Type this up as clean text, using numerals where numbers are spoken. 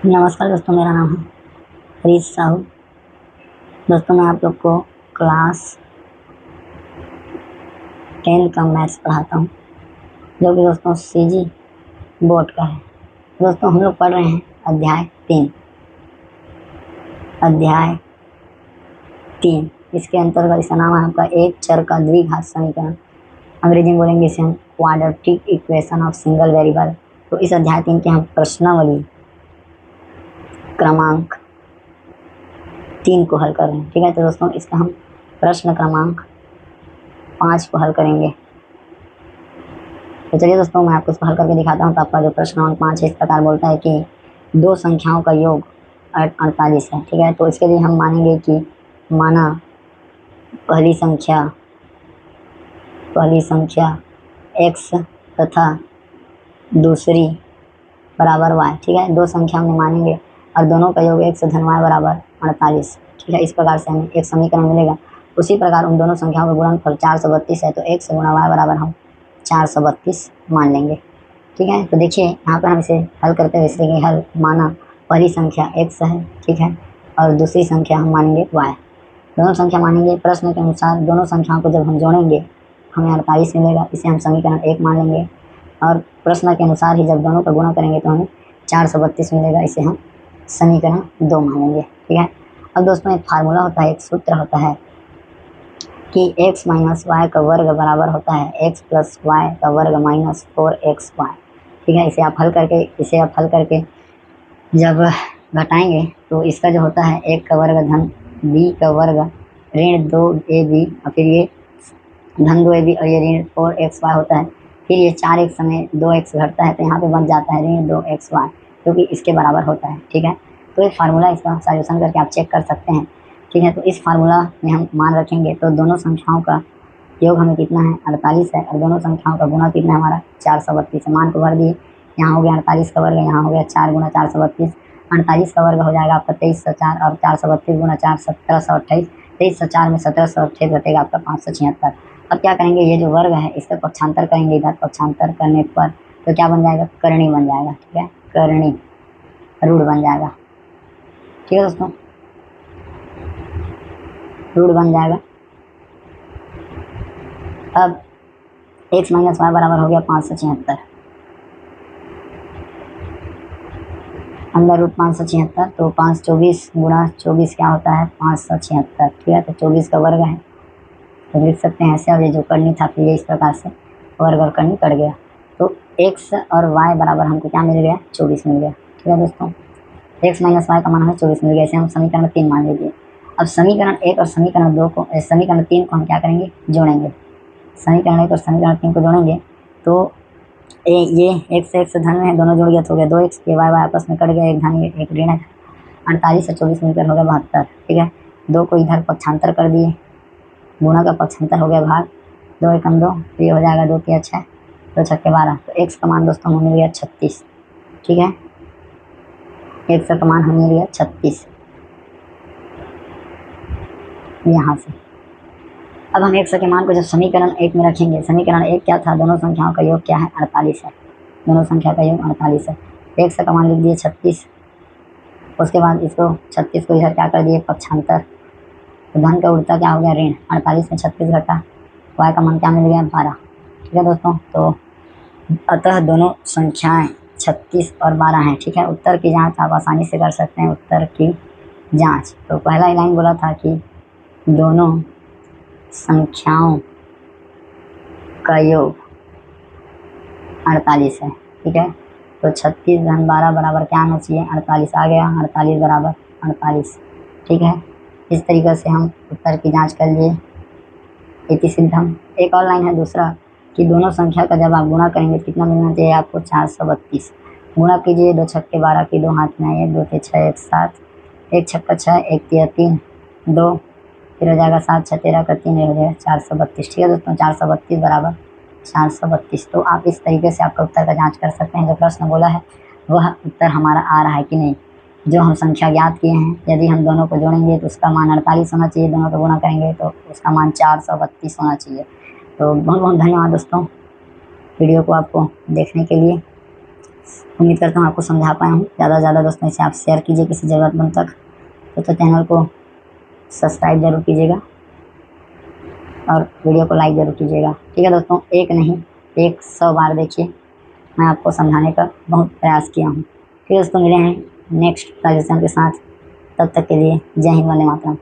नमस्कार दोस्तों, मेरा नाम है हरीश साहू। दोस्तों, मैं आप लोग को क्लास 10 का मैथ्स पढ़ाता हूँ, जो कि दोस्तों सीजी बोर्ड का है। दोस्तों, हम लोग पढ़ रहे हैं अध्याय 3। इसके अंतर्गत इसका नाम है आपका एक चर का द्विघात समीकरण। अंग्रेजी में बोलेंगे इसे हम quadratic equation of single variable. तो इस अध्याय 3 के हम प्रश्नावली क्रमांक 3 को हल कर रहे हैं। ठीक है, तो दोस्तों इसका हम प्रश्न क्रमांक 5 को हल करेंगे। तो चलिए दोस्तों, मैं आपको इसको हल करके दिखाता हूँ। तो आपका जो प्रश्न क्रमांक 5 है इस प्रकार बोलता है कि दो संख्याओं का योग 48 है। ठीक है, तो इसके लिए हम मानेंगे कि माना पहली संख्या x तथा दूसरी बराबर y। ठीक है, दो संख्या हम मानेंगे और दोनों का योग x धन y बराबर 48। ठीक है, इस प्रकार से हमें एक समीकरण मिलेगा। उसी प्रकार उन दोनों संख्याओं का गुणनफल 432 है, तो x गुणा y बराबर हम 432 मान लेंगे। ठीक है, तो देखिए यहाँ पर हम इसे हल करते हुए इसलिए हल माना पहली संख्या x है। ठीक है, और दूसरी संख्या हम मानेंगे y। दोनों संख्या मानेंगे। प्रश्न के अनुसार दोनों संख्याओं को जब हम जोड़ेंगे हमें 48 मिलेगा, इसे हम समीकरण 1 मान लेंगे। और प्रश्न के अनुसार ही जब दोनों का गुणा करेंगे तो हमें 432 मिलेगा, इसे हम समीकरण 2 मान लेंगे। ठीक है, अब दोस्तों एक फार्मूला होता है, एक सूत्र होता है कि x माइनस वाई का वर्ग बराबर होता है x प्लस वाई का वर्ग माइनस 4xy। ठीक है, इसे आप हल करके जब घटाएंगे तो इसका जो होता है 1 का वर्ग धन b का वर्ग ऋण 2ab और फिर ये धन 2ab और ये ऋण 4xy होता है। फिर ये 4x में 2x घटता है तो यहाँ पे बन जाता है ऋण 2xy, क्योंकि इसके बराबर होता है। ठीक है, तो ये फार्मूला इसका सॉल्यूशन करके आप चेक कर सकते हैं। ठीक है, तो इस फार्मूला में हम मान रखेंगे तो दोनों संख्याओं का योग हमें कितना है 48 है, और दोनों संख्याओं का गुणा कितना है हमारा 432 है। मान को भर दिए, यहाँ हो गया 48 का वर्ग, यहाँ हो गया 4 गुणा 432। 48 का वर्ग हो जाएगा आपका 2304 और 432 गुणा 4 1728। 2304 में 1728 घटेगा आपका 576। अब क्या करेंगे, ये जो वर्ग है इसका पक्षांतर करेंगे। इधर पक्षांतर करने पर तो क्या बन जाएगा, करणी बन जाएगा। ठीक है, करणी रूढ़ बन जाएगा। ठीक है दोस्तों, रूढ़ बन जाएगा। अब x माइनस वाई बराबर हो गया 576 अंदर रूट 576, तो 524 गुणा 24 क्या होता है 576। ठीक है, तो 24 का वर्ग है तो लिख सकते हैं ऐसे। अब ये जो करनी था फिर ये इस प्रकार से वर्ग और करनी कट गया, तो x और y बराबर हमको क्या मिल गया 24 मिल गया। ठीक है दोस्तों, x माइनस वाई का मान हमें 24 मिल गया, इसे हम समीकरण 3 मान लीजिए। अब समीकरण 1 और समीकरण 2 को समीकरण 3 को हम क्या करेंगे, जोड़ेंगे। समीकरण 1 और समीकरण 3 को जोड़ेंगे तो ये x से x धन में है, दोनों जोड़ गया तो हो गया 2x, ये y आपस में कट गया, एक धन एक ऋण है। 48 से 24 मिलकर हो गया 72। ठीक है, 2 को इधर पक्षांतर कर दिए, गुणा का पक्षांतर हो गया भाग, 2 एकम 2, तो ये हो जाएगा 2 तिया 6, 2 छक्के 12। तो x का मान दोस्तों हमें मिल गया 36। ठीक है, x का मान हमें मिल गया 36 यहाँ से। अब हम x के मान को जब समीकरण 1 में रखेंगे, समीकरण 1 क्या था, दोनों संख्याओं का योग क्या है 48 है, दोनों संख्या का योग 48 है। x का मान लिख दिए 36, उसके बाद इसको 36 को इधर क्या कर दिए पक्षांतर, तो धन का उड़ता क्या हो गया ऋण, 48 में 36 घटा, y का मान क्या मिल गया 12। ठीक है दोस्तों, तो अतः दोनों संख्याएं 36 और 12 हैं। ठीक है, उत्तर की जांच आप आसानी से कर सकते हैं। उत्तर की जांच, तो पहला ही लाइन बोला था कि दोनों संख्याओं का योग 48 है। ठीक है, तो 36 धन 12 बराबर क्या आना चाहिए 48 आ गया, 48 बराबर 48। ठीक है, इस तरीके से हम उत्तर की जांच कर लिए। इति सिद्धम। एक और लाइन है दूसरा कि दोनों संख्या का जब आप गुणा करेंगे तो कितना मिलना चाहिए आपको 432। गुणा कीजिए, 2 छक्के 12 की 2 हाथ में आइए, 2 के 6 1 7, 1 छक्का 6 1 तिया 3 2, फिर हो जाएगा 7 6 13 का 3, हो जाएगा 432। ठीक है दोस्तों, 432 बराबर 432। तो आप इस तरीके से आपका उत्तर का जांच कर सकते हैं। जो प्रश्न बोला है वह उत्तर हमारा आ रहा है कि नहीं। जो हम संख्या ज्ञात किए हैं, यदि हम दोनों को जोड़ेंगे तो उसका मान 48 होना चाहिए, दोनों को गुणा करेंगे तो उसका मान 432 होना चाहिए। तो बहुत बहुत धन्यवाद दोस्तों वीडियो को आपको देखने के लिए। उम्मीद करता हूँ आपको समझा पाया हूँ। ज़्यादा से ज़्यादा दोस्तों इसे आप शेयर कीजिए किसी ज़रूरतमंद तक। तो चैनल को सब्सक्राइब जरूर कीजिएगा और वीडियो को लाइक जरूर कीजिएगा। ठीक है दोस्तों, एक नहीं 100 बार देखिए, मैं आपको समझाने का बहुत प्रयास किया हूँ। फिर दोस्तों मिले हैं नेक्स्ट सजेशन के साथ, तब तक के लिए जय हिंद, वंदे मातरम।